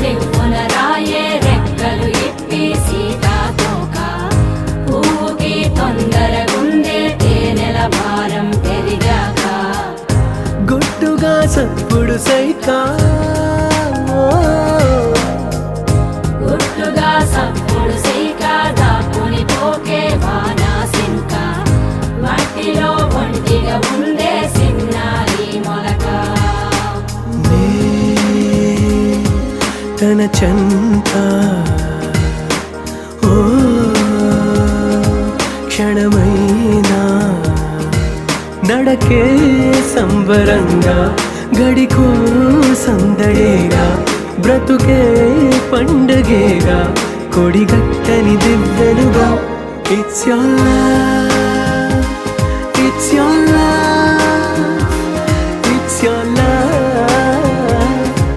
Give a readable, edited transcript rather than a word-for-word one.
చివ్వున రాయే రెక్కలు ఇప్పి సీతాకోక పువ్వుకి తొందరగుందే తేనెల భారం పెరిగాక గుట్టుగా సప్పుడు సైకా గుట్టుగా సప్పుడు సైక దాక్కుని పోకే వానా సింక మట్టిలో ఒంటిగా ఉందే సిన్నారి మొలక తన చెంత ఓ క్షణమైనా నడకే సంబరంగా గడికో సందడేగా బ్రతుకే పండగేగా కొడిగట్టని దివ్వెనుగా ఇట్స్ your